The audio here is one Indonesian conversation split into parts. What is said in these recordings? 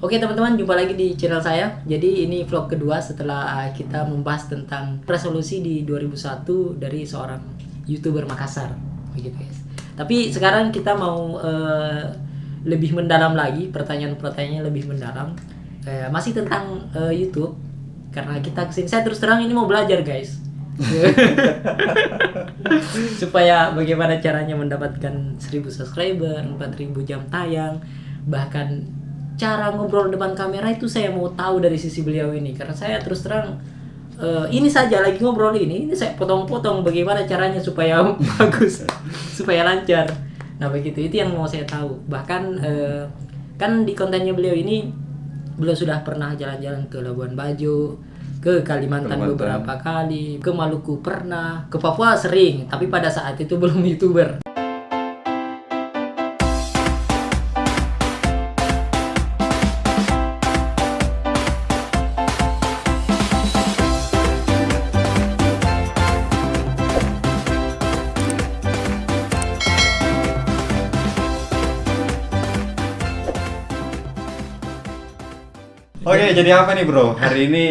Oke teman-teman, jumpa lagi di channel saya. Jadi ini vlog kedua setelah kita membahas tentang resolusi di 2001 dari seorang YouTuber Makassar, begitu guys. Tapi sekarang kita mau lebih mendalam lagi, pertanyaan-pertanyaannya lebih mendalam. Masih tentang YouTube, karena kita kesini. Saya terus terang ini mau belajar guys. Supaya bagaimana caranya mendapatkan 1000 subscriber, 4000 jam tayang, bahkan cara ngobrol depan kamera itu saya mau tahu dari sisi beliau ini, karena saya terus terang ini saja lagi ngobrol ini saya potong-potong bagaimana caranya supaya bagus, supaya lancar. Nah begitu, itu yang mau saya tahu. Bahkan kan di kontennya beliau ini beliau sudah pernah jalan-jalan ke Labuan Bajo, ke Kalimantan beberapa kali, ke Maluku pernah, ke Papua sering, tapi pada saat itu belum YouTuber. Oke, jadi apa nih bro? Hari ini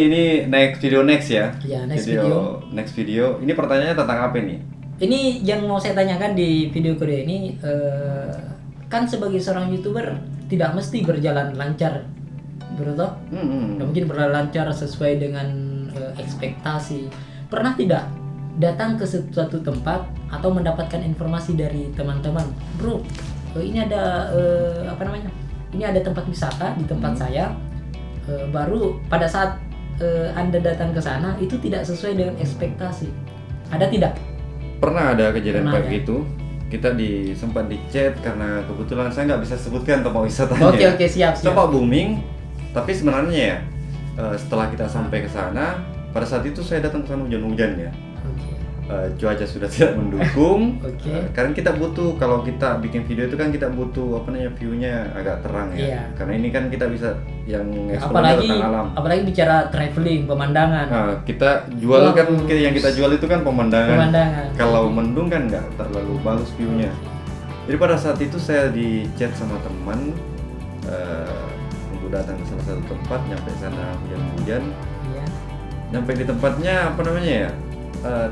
next video ya? Ya, next video. Next video. Ini pertanyaannya tentang apa nih? Ini yang mau saya tanyakan di video kedua ini, kan sebagai seorang YouTuber tidak mesti berjalan lancar, bro toh? Nggak mungkin berjalan lancar sesuai dengan ekspektasi. Pernah tidak datang ke suatu tempat atau mendapatkan informasi dari teman-teman, bro, ini ada apa namanya? Ini ada tempat wisata di tempat saya. Baru pada saat Anda datang ke sana itu tidak sesuai dengan ekspektasi. Ada tidak? Pernah ada kejadian kayak gitu. Kita sempat di chat karena kebetulan saya nggak bisa sebutkan tempat wisatanya. Oke, siap. Tempat booming, tapi sebenarnya ya setelah kita sampai ke sana, pada saat itu saya datang ke sana hujan-hujan ya. Cuaca sudah tidak mendukung. Karena kita butuh, kalau kita bikin video itu kan kita butuh view-nya agak terang ya. Iya. Karena ini kan kita bisa yang eksplorasi tentang alam. Apalagi bicara traveling, pemandangan. Nah, kita jual kan yang kita jual itu kan pemandangan. Kalau mendung kan nggak terlalu bagus view-nya. Jadi pada saat itu saya di chat sama teman untuk datang ke salah satu tempat, nyampe sana hujan-hujan. Iya. Nyampe di tempatnya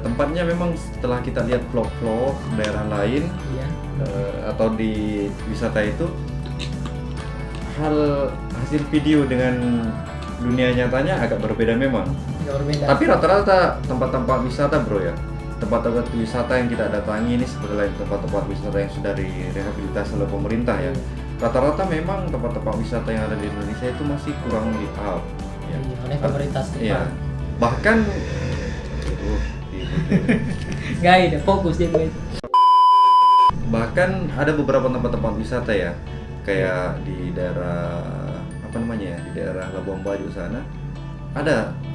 tempatnya memang setelah kita lihat vlog-vlog daerah lain, iya. Atau di wisata itu, hasil video dengan dunia nyatanya agak berbeda memang. Tapi rata-rata tempat-tempat wisata bro ya, tempat-tempat wisata yang kita datangi ini sebenarnya tempat-tempat wisata yang sudah direhabilitasi oleh pemerintah ya. Rata-rata memang tempat-tempat wisata yang ada di Indonesia itu masih kurang di up ya. Oleh pemerintah setempat. Iya. Bahkan nggak ada fokus dia gue. Bahkan ada beberapa tempat-tempat wisata ya, kayak di daerah di daerah Labuan Bajo sana.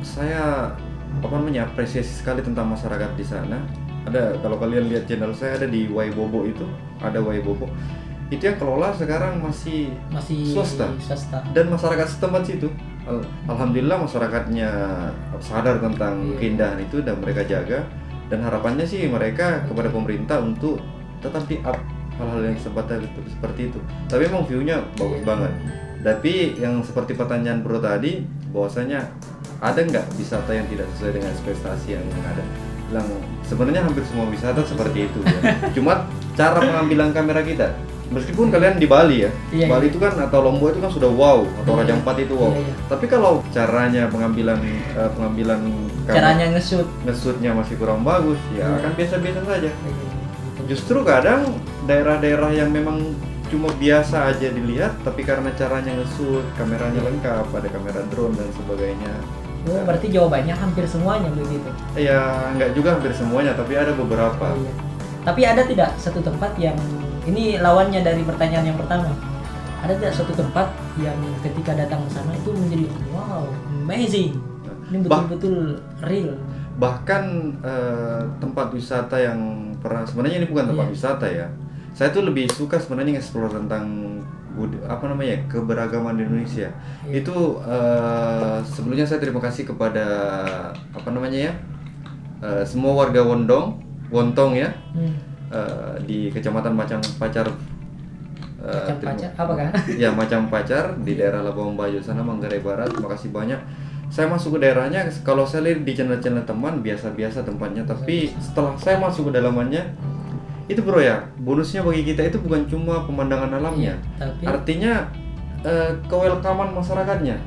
Saya apresiasi sekali tentang masyarakat di sana. Ada, kalau kalian lihat channel saya ada di Waibobo itu, ada Waibobo. Itu yang kelola sekarang masih swasta. Dan masyarakat setempat situ, alhamdulillah masyarakatnya sadar tentang keindahan itu dan mereka jaga, dan harapannya sih mereka kepada pemerintah untuk tetap di up hal-hal yang seperti itu. Tapi memang view-nya bagus banget. Tapi yang seperti pertanyaan bro tadi, bahwasanya ada nggak wisata yang tidak sesuai dengan ekspektasi yang ada? Sebenarnya hampir semua wisata seperti itu ya. Cuma cara pengambilan kamera kita, meskipun kalian di Bali ya, Bali itu kan atau Lombok itu kan sudah wow, atau Raja Ampat itu wow. Tapi kalau caranya pengambilan caranya nge-shootnya masih kurang bagus, ya akan biasa-biasa saja. Justru kadang daerah-daerah yang memang cuma biasa aja dilihat, tapi karena caranya nge-shoot, kameranya lengkap, ada kamera drone dan sebagainya. Berarti jawabannya hampir semuanya begitu? Ya, nggak juga hampir semuanya, tapi ada beberapa. Tapi ada tidak satu tempat yang, ini lawannya dari pertanyaan yang pertama, ada tidak satu tempat yang ketika datang ke sana itu menjadi wow, amazing, ini betul-betul real? Bahkan tempat wisata yang pernah, sebenarnya ini bukan tempat wisata ya, saya tuh lebih suka sebenarnya nge-explore tentang keberagaman di Indonesia. Itu sebelumnya saya terima kasih kepada semua warga Wontong ya, di Kecamatan Pacar Macam pacar, apakah? Ya macam pacar di daerah Labuan Bajo sana, Manggarai Barat. Makasih banyak. Saya masuk ke daerahnya, kalau saya lihat di channel-channel teman biasa-biasa tempatnya, tapi setelah saya masuk ke dalamannya, itu bro ya, bonusnya bagi kita itu bukan cuma pemandangan alamnya, tapi artinya kewelkaman masyarakatnya,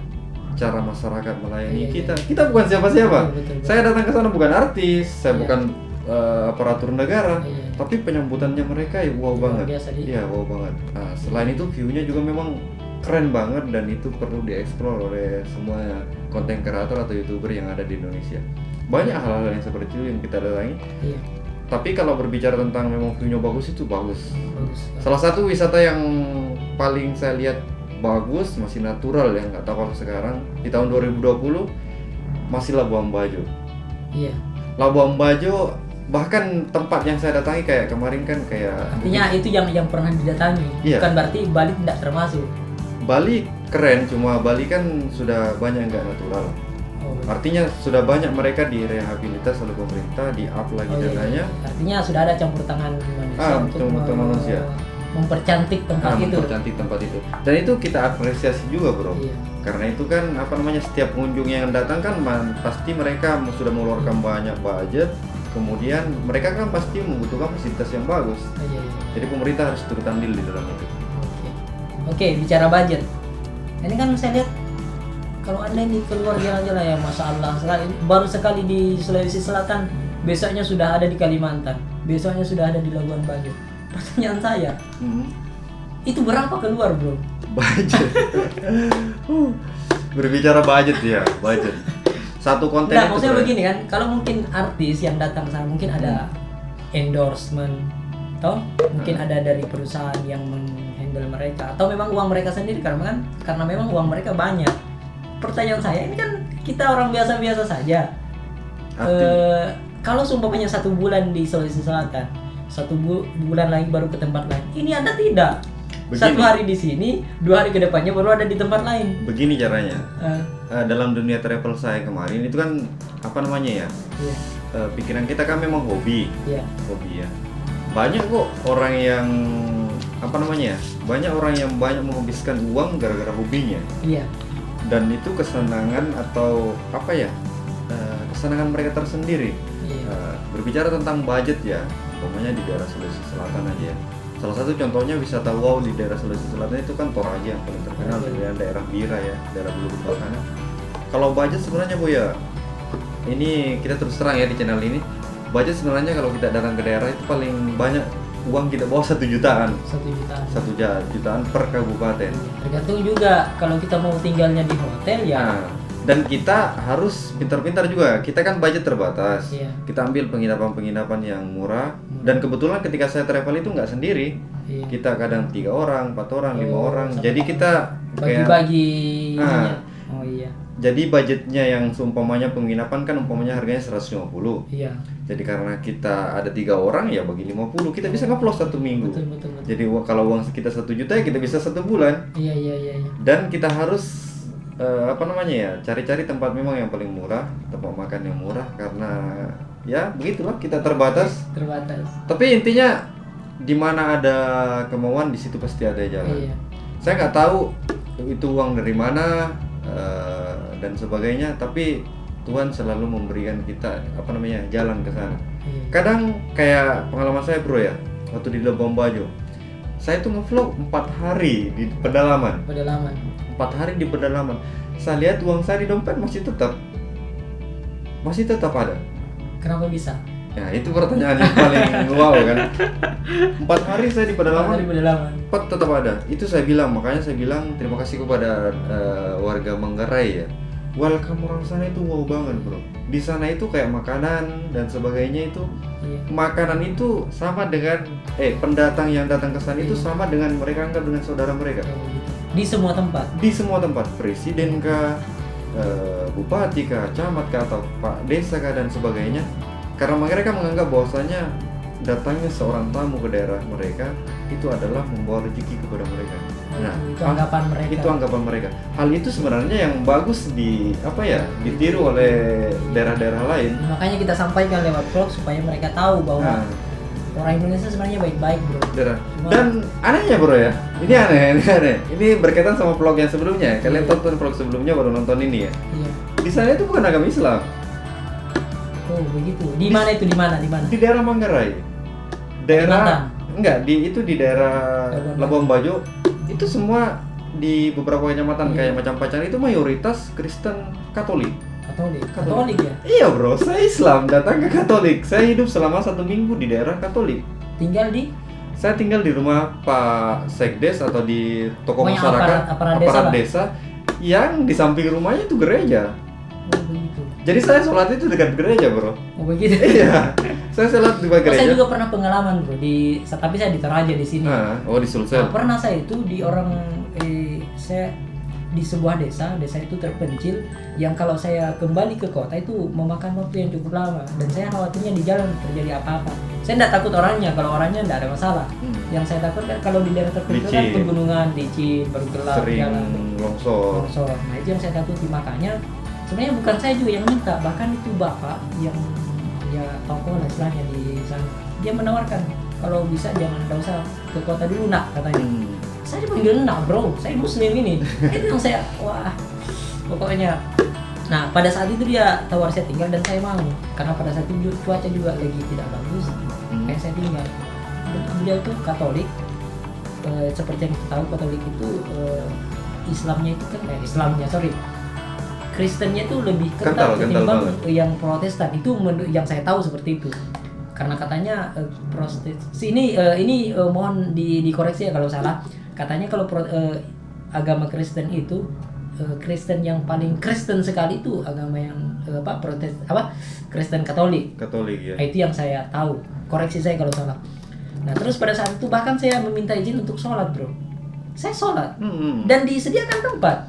cara masyarakat melayani kita. iya. Kita bukan siapa-siapa. Betul. Saya datang ke sana bukan artis, saya Iya. bukan aparatur negara, Iya. tapi penyambutannya mereka ya wow Luar banget. biasa, Iya wow banget. Nah, selain itu view-nya juga memang keren banget, dan itu perlu dieksplor oleh semua konten kreator atau youtuber yang ada di Indonesia. Banyak hal-hal yang seperti itu yang kita datangi. Iya, Tapi kalau berbicara tentang memang view-nya bagus, itu bagus. bagus. Salah satu wisata yang paling saya lihat bagus, masih natural ya, nggak tahu kalau sekarang di tahun 2020 masih Labuan Bajo. Iya. Labuan Bajo, bahkan tempat yang saya datangi kayak kemarin kan kayak Artinya itu yang pernah didatangi. Iya. Bukan berarti Bali tidak termasuk. Bali keren, cuma Bali kan sudah banyak nggak natural. Oh, Artinya sudah banyak mereka direhabilitas oleh pemerintah, di-up lagi iya. dananya. Artinya sudah ada campur tangan manusia untuk campur tangan manusia. mempercantik tempat itu. Mempercantik tempat itu. Dan itu kita apresiasi juga bro. Iya. Karena itu kan apa namanya, setiap pengunjung yang datang kan pasti mereka sudah mengeluarkan banyak budget. Kemudian mereka kan pasti membutuhkan fasilitas yang bagus. Iya. Jadi pemerintah harus turut andil di dalam itu. Oke, bicara budget. Ini kan saya lihat kalau Anda ini keluar jalan-jalan ya, Masya Allah sekali. Baru sekali di Sulawesi Selatan, besoknya sudah ada di Kalimantan, besoknya sudah ada di Labuan Bajo. Pertanyaan saya, itu berapa keluar bro? Budget. Berbicara budget ya, budget. Satu konten Nah, itu maksudnya bro, begini kan, kalau mungkin artis yang datang ke sana mungkin ada endorsement, toh mungkin ada dari perusahaan yang menghandle mereka, atau memang uang mereka sendiri karena memang uang mereka banyak. Pertanyaan saya, ini kan kita orang biasa-biasa saja. Kalau seumpamanya 1 bulan di Sulawesi Selatan, 1 bulan lagi baru ke tempat lain, ini Anda tidak. Begini. 1 hari di sini, 2 hari ke depannya baru ada di tempat lain. Begini caranya. Eh, Dalam dunia travel saya kemarin itu kan apa namanya ya? iya, Pikiran kita kan memang hobi iya, ya. Banyak kok orang yang apa namanya ya? Banyak orang yang banyak menghabiskan uang gara-gara hobinya. iya, Dan itu kesenangan atau apa ya? Kesenangan mereka tersendiri. iya. Berbicara tentang budget ya, umpamanya di daerah Sulawesi Selatan aja ya. Salah satu contohnya wisata wow di daerah Sulawesi Selatan itu kan Toraja yang paling terkenal, Toraja. daerah Bira ya, daerah Bulu sana. Kalau budget sebenarnya Bu ya, ini kita terus terang ya di channel ini, budget sebenarnya kalau kita datang ke daerah itu paling banyak uang kita bawa 1 jutaan. 1 jutaan. 1 jutaan per kabupaten. Tergantung juga kalau kita mau tinggalnya di hotel ya. Nah, dan kita harus pintar-pintar juga. Kita kan budget terbatas. Iya. Kita ambil penginapan-penginapan yang murah. Dan kebetulan ketika saya travel itu nggak sendiri. Iya. Kita kadang 3 orang, 4 orang, 5 Oh, orang. sama-sama. Jadi kita kayak Bagi-bagi. Nah. ininya. Oh iya. jadi budgetnya yang seumpamanya penginapan kan umpamanya harganya 150. Iya. Jadi karena kita ada 3 orang ya bagi 50 kita bisa ngeplos 1 minggu. Betul. Jadi kalau uang kita 1 juta ya kita bisa 1 bulan. Iya. Dan kita harus apa namanya ya, cari-cari tempat memang yang paling murah, tempat makan yang murah, karena ya begitulah kita terbatas. Terbatas. Tapi intinya di mana ada kemauan di situ pasti ada jalan. Iya. Saya nggak tahu itu uang dari mana dan sebagainya, tapi Tuhan selalu memberikan kita apa namanya jalan ke sana. Iya. Kadang kayak pengalaman saya bro ya, waktu di Labuan Bajo, saya tuh ngevlog 4 hari di pedalaman. 4 hari di pedalaman. Saya lihat uang saya di dompet masih tetap ada. Kenapa bisa? Ya itu pertanyaan yang paling wow kan. 4 hari saya di pedalaman, tetap ada. Itu saya bilang, makanya saya bilang terima kasih kepada warga Manggarai ya. Welcome orang sana itu wow banget bro. Di sana itu kayak makanan dan sebagainya itu, Iya. makanan itu sama dengan pendatang yang datang ke sana itu Iya. sama dengan mereka anggap dengan saudara mereka. Di semua tempat. Di semua tempat, presiden kah, bupati kah, camat kah, atau pak desa kah dan sebagainya. Karena mereka menganggap bahwasanya datangnya seorang tamu ke daerah mereka itu adalah membawa rezeki kepada mereka. Nah, itu anggapan mereka. Itu anggapan mereka. Hal itu sebenarnya yang bagus ditiru oleh daerah-daerah lain. Makanya kita sampaikan lewat vlog supaya mereka tahu bahwa Nah, Orang Indonesia sebenarnya baik-baik bro. Dan anehnya bro ya, ini aneh. Ini berkaitan sama vlog yang sebelumnya. Kalian tonton vlog sebelumnya baru nonton ini ya. Iya. Di sana itu bukan agama Islam. Oh begitu. Di mana itu? Di mana? Di daerah Manggarai. Itu di daerah Labuan Bajo. Itu semua di beberapa kecamatan kayak macam Pacar itu mayoritas Kristen Katolik ya? Iya bro, saya Islam datang ke Katolik. Saya hidup selama 1 minggu di daerah Katolik. Saya tinggal di rumah Pak Sekdes atau di toko masyarakat aparat desa yang di samping rumahnya itu gereja. Oh begitu. Jadi saya sholat itu dekat gereja bro. Oh begitu. Iya. Saya sholat di gereja. Saya juga pernah pengalaman bro tapi saya di Toraja di sini. Di Sulsel. Pernah saya itu saya di sebuah desa itu terpencil yang kalau saya kembali ke kota itu memakan waktu yang cukup lama dan saya khawatirnya di jalan terjadi apa-apa. Saya tidak takut orangnya, kalau orangnya tidak ada masalah. Yang saya takut kan kalau di daerah terpencil kan pegunungan, licin, baru gelap, sering longsor. Nah itu yang saya takuti, makanya sebenarnya bukan saya juga yang minta, bahkan itu bapak yang ya tokoh lah istilahnya di sana, dia menawarkan kalau bisa jangan usah ke kota dulu nak katanya. Saya dipanggil nak bro, saya muslim ini. Itu yang saya, wah pokoknya. Nah pada saat itu dia tawar saya tinggal dan saya mau, karena pada saat itu cuaca juga lagi tidak bagus, kayak saya tinggal. Beliau itu Katolik, seperti yang kita tahu Katolik itu Islamnya itu kan Kristennya itu lebih ketat ketimbang yang Protestan. Itu yang saya tahu seperti itu. Karena katanya ini mohon dikoreksi ya kalau salah. Katanya kalau agama Kristen itu Kristen yang paling Kristen sekali itu agama yang Kristen Katolik. Ya. Nah, itu yang saya tahu. Koreksi saya kalau salah. Nah, terus pada saat itu bahkan saya meminta izin untuk sholat, bro. Saya sholat dan disediakan tempat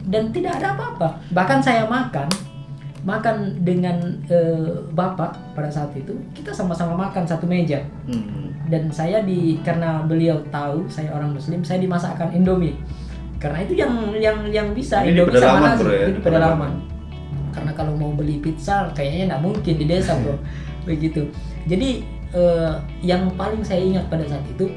dan tidak ada apa-apa. Bahkan saya makan dengan bapak pada saat itu, kita sama-sama makan satu meja. Dan saya karena beliau tahu saya orang muslim, saya dimasakkan Indomie. Karena itu yang bisa ini Indomie sama nasi, ya, itu di pedalaman. Karena kalau mau beli pizza kayaknya nggak mungkin di desa, bro. Begitu. Jadi yang paling saya ingat pada saat itu,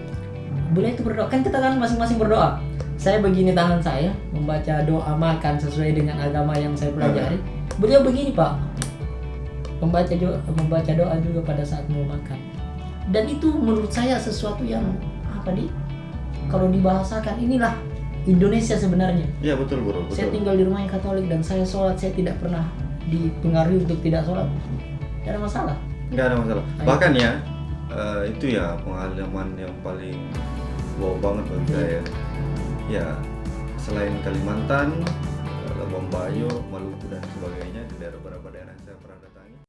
beliau itu berdoa. Kan kita kan masing-masing berdoa. Saya begini tangan saya membaca doa makan sesuai dengan agama yang saya pelajari. Beliau begini pak, membaca doa juga pada saat mau makan. Dan itu menurut saya sesuatu yang kalau dibahasakan inilah Indonesia sebenarnya. Iya betul bro. Saya tinggal di rumah yang Katolik dan saya sholat, saya tidak pernah dipengaruhi untuk tidak sholat. Tidak ada masalah. Nggak ada masalah. Bahkan ya itu ya pengalaman yang paling wow banget bagi saya. Ya selain Kalimantan, Labuan Bajo, Maluku dan sebagainya, di beberapa daerah yang saya pernah datangi.